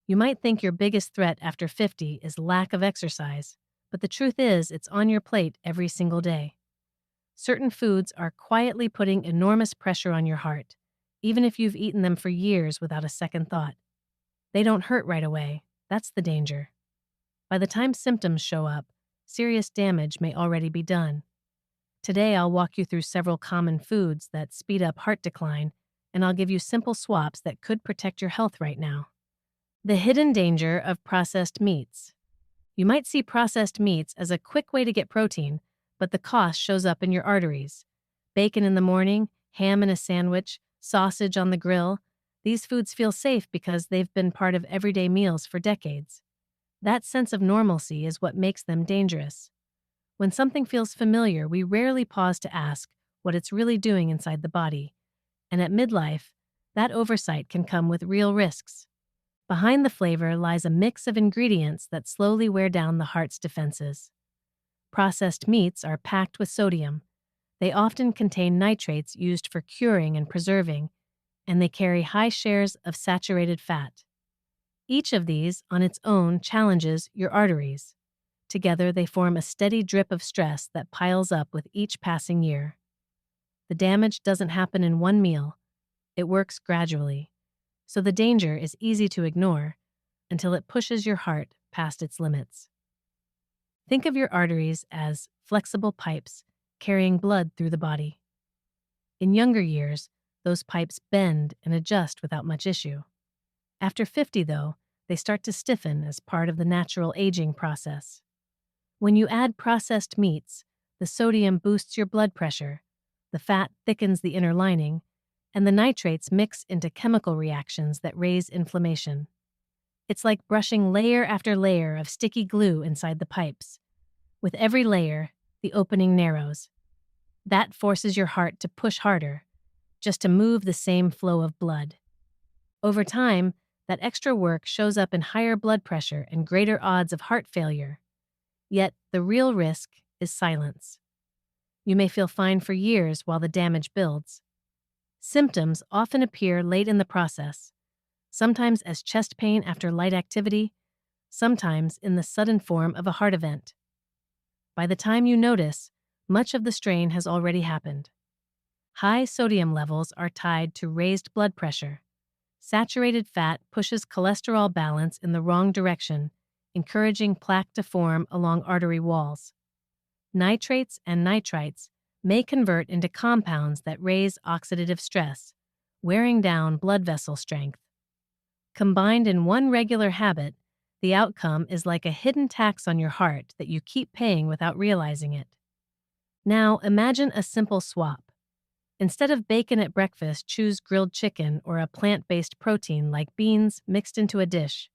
You might think your biggest threat after 50 is lack of exercise, but the truth is it's on your plate every single day. Certain foods are quietly putting enormous pressure on your heart, even if you've eaten them for years without a second thought. They don't hurt right away. That's the danger. By the time symptoms show up, serious damage may already be done. Today, I'll walk you through several common foods that speed up heart decline, and I'll give you simple swaps that could protect your health right now. The hidden danger of processed meats. You might see processed meats as a quick way to get protein, but the cost shows up in your arteries. Bacon in the morning, ham in a sandwich, sausage on the grill. These foods feel safe because they've been part of everyday meals for decades. That sense of normalcy is what makes them dangerous. When something feels familiar, we rarely pause to ask what it's really doing inside the body. And at midlife, that oversight can come with real risks. Behind the flavor lies a mix of ingredients that slowly wear down the heart's defenses. Processed meats are packed with sodium. They often contain nitrates used for curing and preserving, and they carry high shares of saturated fat. Each of these, on its own, challenges your arteries. Together, they form a steady drip of stress that piles up with each passing year. The damage doesn't happen in one meal. It works gradually. So the danger is easy to ignore until it pushes your heart past its limits. Think of your arteries as flexible pipes carrying blood through the body. In younger years, those pipes bend and adjust without much issue. After 50, though, they start to stiffen as part of the natural aging process. When you add processed meats, the sodium boosts your blood pressure, the fat thickens the inner lining, and the nitrates mix into chemical reactions that raise inflammation. It's like brushing layer after layer of sticky glue inside the pipes. With every layer, the opening narrows. That forces your heart to push harder, just to move the same flow of blood. Over time, that extra work shows up in higher blood pressure and greater odds of heart failure. Yet, the real risk is silence. You may feel fine for years while the damage builds. Symptoms often appear late in the process, sometimes as chest pain after light activity, sometimes in the sudden form of a heart event. By the time you notice, much of the strain has already happened. High sodium levels are tied to raised blood pressure. Saturated fat pushes cholesterol balance in the wrong direction, encouraging plaque to form along artery walls. Nitrates and nitrites may convert into compounds that raise oxidative stress, wearing down blood vessel strength. Combined in one regular habit, the outcome is like a hidden tax on your heart that you keep paying without realizing it. Now, imagine a simple swap. Instead of bacon at breakfast, choose grilled chicken or a plant-based protein like beans mixed into a dish.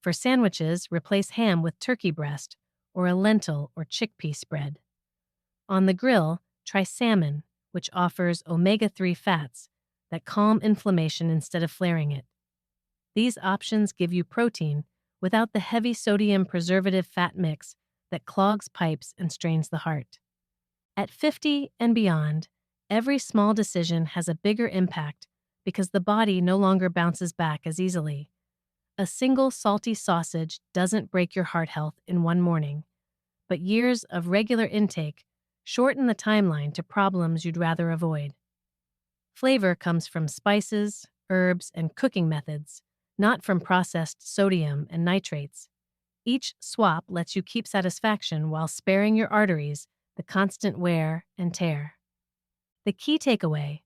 For sandwiches, replace ham with turkey breast or a lentil or chickpea spread. On the grill, try salmon, which offers omega-3 fats that calm inflammation instead of flaring it. These options give you protein without the heavy sodium preservative fat mix that clogs pipes and strains the heart. At 50 and beyond, every small decision has a bigger impact because the body no longer bounces back as easily. A single salty sausage doesn't break your heart health in one morning, but years of regular intake shorten the timeline to problems you'd rather avoid. Flavor comes from spices, herbs, and cooking methods, not from processed sodium and nitrates. Each swap lets you keep satisfaction while sparing your arteries the constant wear and tear. The key takeaway: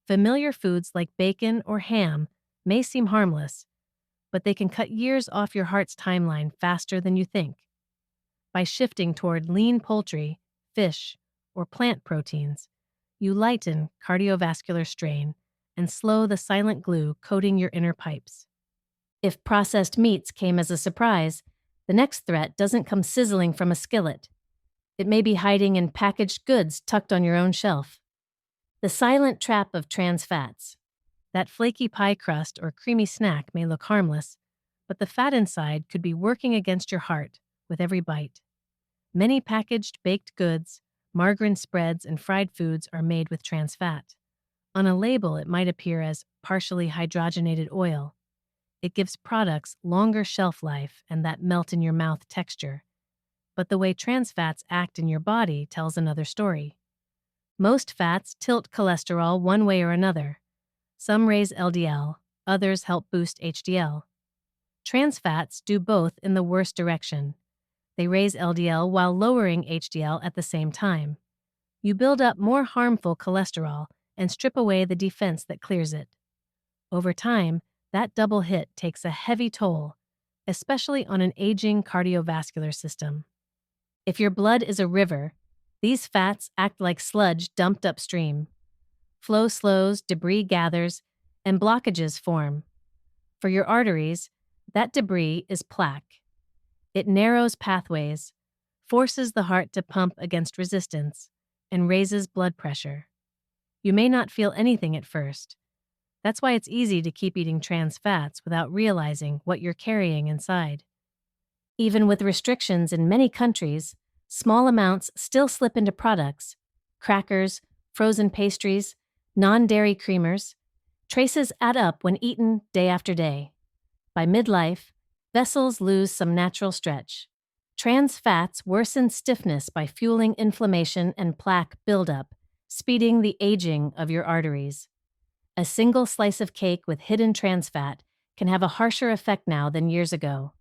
familiar foods like bacon or ham may seem harmless, but they can cut years off your heart's timeline faster than you think. By shifting toward lean poultry, fish, or plant proteins, you lighten cardiovascular strain and slow the silent glue coating your inner pipes. If processed meats came as a surprise, the next threat doesn't come sizzling from a skillet. It may be hiding in packaged goods tucked on your own shelf. The silent trap of trans fats. That flaky pie crust or creamy snack may look harmless, but the fat inside could be working against your heart with every bite. Many packaged baked goods, margarine spreads, and fried foods are made with trans fat. On a label, it might appear as partially hydrogenated oil. It gives products longer shelf life and that melt in your mouth texture. But the way trans fats act in your body tells another story. Most fats tilt cholesterol one way or another. Some raise LDL, others help boost HDL. Trans fats do both in the worst direction. They raise LDL while lowering HDL at the same time. You build up more harmful cholesterol and strip away the defense that clears it. Over time, that double hit takes a heavy toll, especially on an aging cardiovascular system. If your blood is a river, these fats act like sludge dumped upstream. Flow slows, debris gathers, and blockages form. For your arteries, that debris is plaque. It narrows pathways, forces the heart to pump against resistance, and raises blood pressure. You may not feel anything at first. That's why it's easy to keep eating trans fats without realizing what you're carrying inside. Even with restrictions in many countries, small amounts still slip into products: crackers, frozen pastries, non-dairy creamers. Traces add up when eaten day after day. By midlife, vessels lose some natural stretch. Trans fats worsen stiffness by fueling inflammation and plaque buildup, speeding the aging of your arteries. A single slice of cake with hidden trans fat can have a harsher effect now than years ago.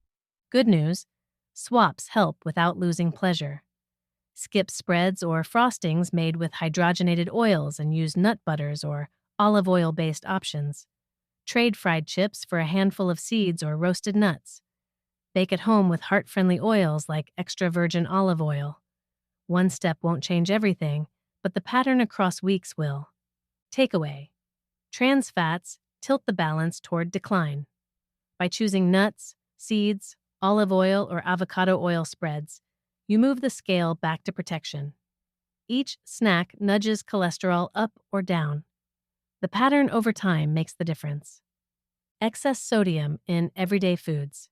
Good news, swaps help without losing pleasure. Skip spreads or frostings made with hydrogenated oils and use nut butters or olive oil-based options. Trade fried chips for a handful of seeds or roasted nuts. Bake at home with heart-friendly oils like extra virgin olive oil. One step won't change everything, but the pattern across weeks will. Takeaway: trans fats tilt the balance toward decline. By choosing nuts, seeds, olive oil, or avocado oil spreads, you move the scale back to protection. Each snack nudges cholesterol up or down. The pattern over time makes the difference. Excess sodium in everyday foods.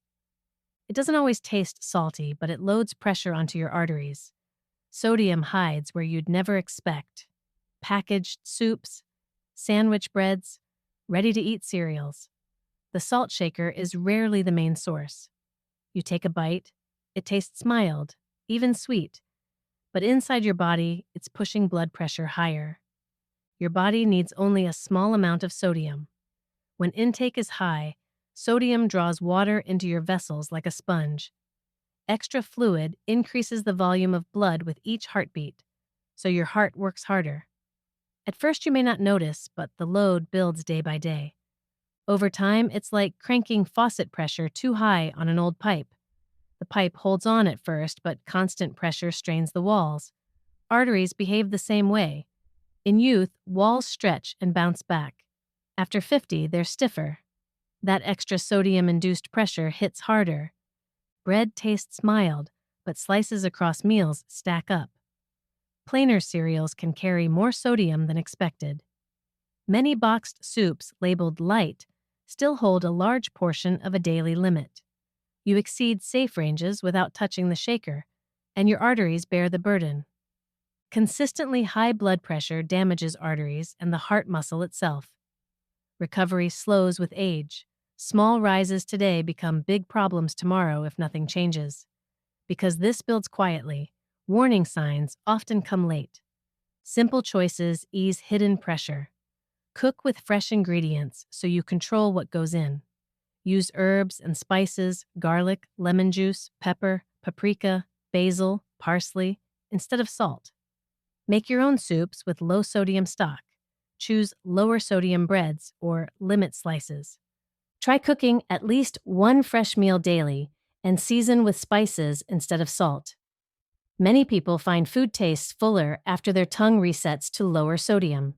It doesn't always taste salty, but it loads pressure onto your arteries. Sodium hides where you'd never expect. Packaged soups, sandwich breads, ready-to-eat cereals. The salt shaker is rarely the main source. You take a bite, it tastes mild, even sweet, but inside your body, it's pushing blood pressure higher. Your body needs only a small amount of sodium. When intake is high, sodium draws water into your vessels like a sponge. Extra fluid increases the volume of blood with each heartbeat, so your heart works harder. At first you may not notice, but the load builds day by day. Over time, it's like cranking faucet pressure too high on an old pipe. The pipe holds on at first, but constant pressure strains the walls. Arteries behave the same way. In youth, walls stretch and bounce back. After 50, they're stiffer. That extra sodium-induced pressure hits harder. Bread tastes mild, but slices across meals stack up. Plainer cereals can carry more sodium than expected. Many boxed soups labeled light still hold a large portion of a daily limit. You exceed safe ranges without touching the shaker, and your arteries bear the burden. Consistently high blood pressure damages arteries and the heart muscle itself. Recovery slows with age. Small rises today become big problems tomorrow if nothing changes. Because this builds quietly, warning signs often come late. Simple choices ease hidden pressure. Cook with fresh ingredients so you control what goes in. Use herbs and spices, garlic, lemon juice, pepper, paprika, basil, parsley, instead of salt. Make your own soups with low-sodium stock. Choose lower-sodium breads or limit slices. Try cooking at least one fresh meal daily and season with spices instead of salt. Many people find food tastes fuller after their tongue resets to lower sodium.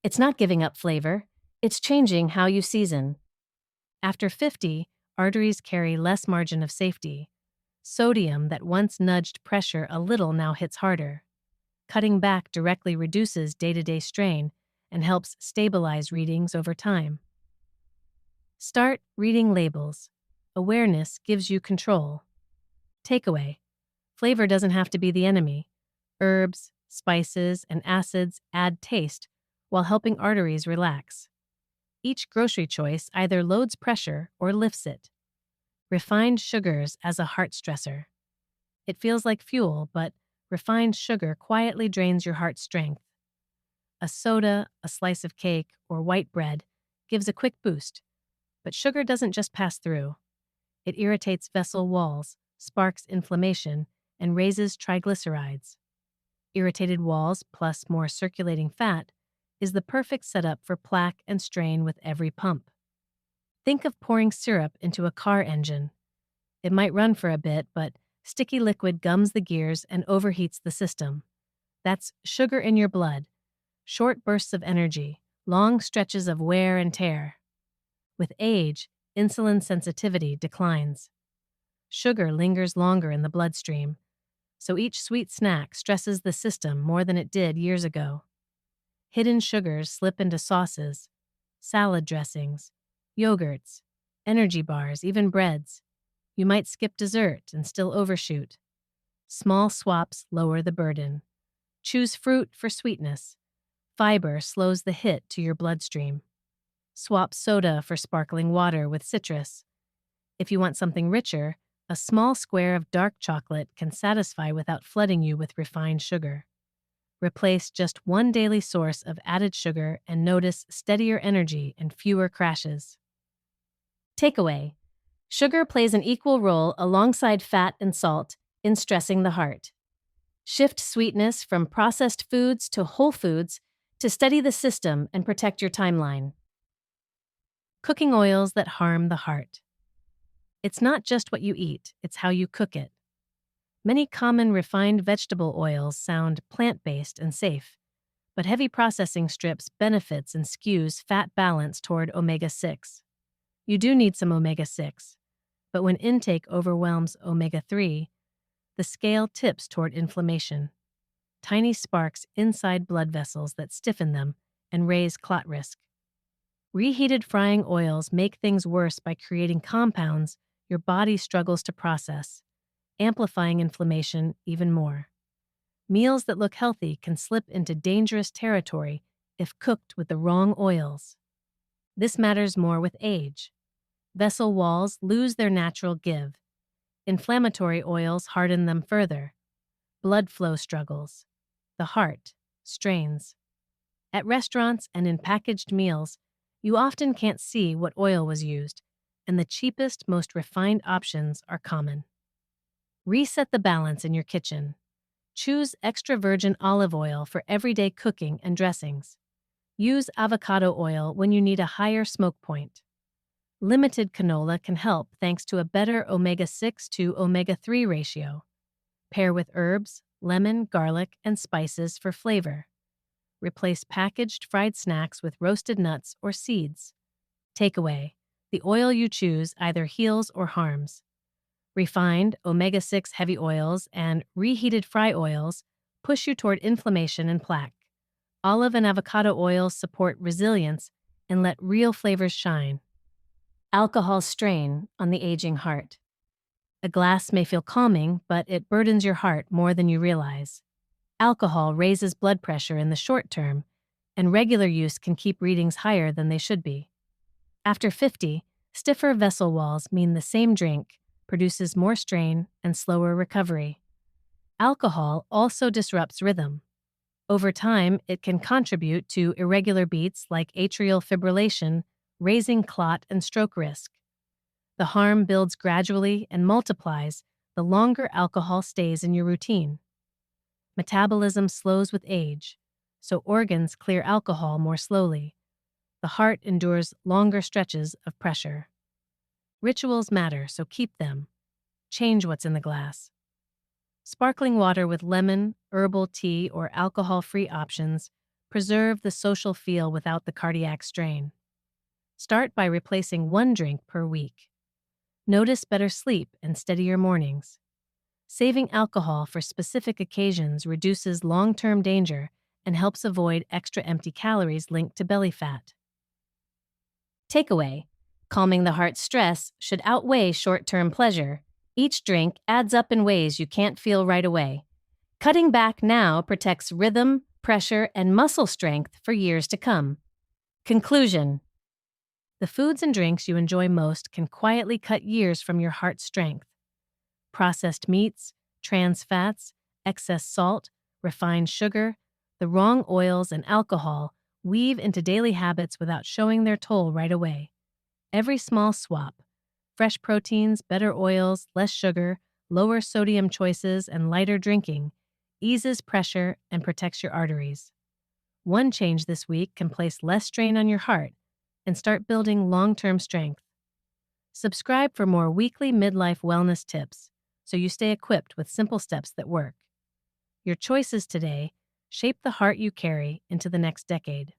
It's not giving up flavor, it's changing how you season. After 50, arteries carry less margin of safety. Sodium that once nudged pressure a little now hits harder. Cutting back directly reduces day-to-day strain and helps stabilize readings over time. Start reading labels. Awareness gives you control. Takeaway: flavor doesn't have to be the enemy. Herbs, spices, and acids add taste while helping arteries relax. Each grocery choice either loads pressure or lifts it. Refined sugars as a heart stressor. It feels like fuel, but refined sugar quietly drains your heart's strength. A soda, a slice of cake, or white bread gives a quick boost, but sugar doesn't just pass through. It irritates vessel walls, sparks inflammation, and raises triglycerides. Irritated walls plus more circulating fat is the perfect setup for plaque and strain with every pump. Think of pouring syrup into a car engine. It might run for a bit, but sticky liquid gums the gears and overheats the system. That's sugar in your blood. Short bursts of energy, long stretches of wear and tear. With age, insulin sensitivity declines. Sugar lingers longer in the bloodstream, so each sweet snack stresses the system more than it did years ago. Hidden sugars slip into sauces, salad dressings, yogurts, energy bars, even breads. You might skip dessert and still overshoot. Small swaps lower the burden. Choose fruit for sweetness. Fiber slows the hit to your bloodstream. Swap soda for sparkling water with citrus. If you want something richer, a small square of dark chocolate can satisfy without flooding you with refined sugar. Replace just one daily source of added sugar and notice steadier energy and fewer crashes. Takeaway: sugar plays an equal role alongside fat and salt in stressing the heart. Shift sweetness from processed foods to whole foods to steady the system and protect your timeline. Cooking oils that harm the heart. It's not just what you eat, it's how you cook it. Many common refined vegetable oils sound plant-based and safe, but heavy processing strips benefits and skews fat balance toward omega-6. You do need some omega-6, but when intake overwhelms omega-3, the scale tips toward inflammation. Tiny sparks inside blood vessels that stiffen them and raise clot risk. Reheated frying oils make things worse by creating compounds your body struggles to process, amplifying inflammation even more. Meals that look healthy can slip into dangerous territory if cooked with the wrong oils. This matters more with age. Vessel walls lose their natural give. Inflammatory oils harden them further. Blood flow struggles. The heart strains. At restaurants and in packaged meals, you often can't see what oil was used, and the cheapest, most refined options are common. Reset the balance in your kitchen. Choose extra virgin olive oil for everyday cooking and dressings. Use avocado oil when you need a higher smoke point. Limited canola can help thanks to a better omega-6 to omega-3 ratio. Pair with herbs, lemon, garlic, and spices for flavor. Replace packaged fried snacks with roasted nuts or seeds. Takeaway: the oil you choose either heals or harms. Refined omega-6 heavy oils and reheated fry oils push you toward inflammation and plaque. Olive and avocado oils support resilience and let real flavors shine. Alcohol strain on the aging heart. A glass may feel calming, but it burdens your heart more than you realize. Alcohol raises blood pressure in the short term, and regular use can keep readings higher than they should be. After 50, stiffer vessel walls mean the same drink produces more strain and slower recovery. Alcohol also disrupts rhythm. Over time, it can contribute to irregular beats like atrial fibrillation, raising clot and stroke risk. The harm builds gradually and multiplies the longer alcohol stays in your routine. Metabolism slows with age, so organs clear alcohol more slowly. The heart endures longer stretches of pressure. Rituals matter, so keep them. Change what's in the glass. Sparkling water with lemon, herbal tea, or alcohol-free options preserve the social feel without the cardiac strain. Start by replacing one drink per week. Notice better sleep and steadier mornings. Saving alcohol for specific occasions reduces long-term danger and helps avoid extra empty calories linked to belly fat. Takeaway: calming the heart's stress should outweigh short-term pleasure. Each drink adds up in ways you can't feel right away. Cutting back now protects rhythm, pressure, and muscle strength for years to come. Conclusion: The foods and drinks you enjoy most can quietly cut years from your heart's strength. Processed meats, trans fats, excess salt, refined sugar, the wrong oils, and alcohol weave into daily habits without showing their toll right away. Every small swap, fresh proteins, better oils, less sugar, lower sodium choices, and lighter drinking, eases pressure and protects your arteries. One change this week can place less strain on your heart and start building long-term strength. Subscribe for more weekly midlife wellness tips so you stay equipped with simple steps that work. Your choices today shape the heart you carry into the next decade.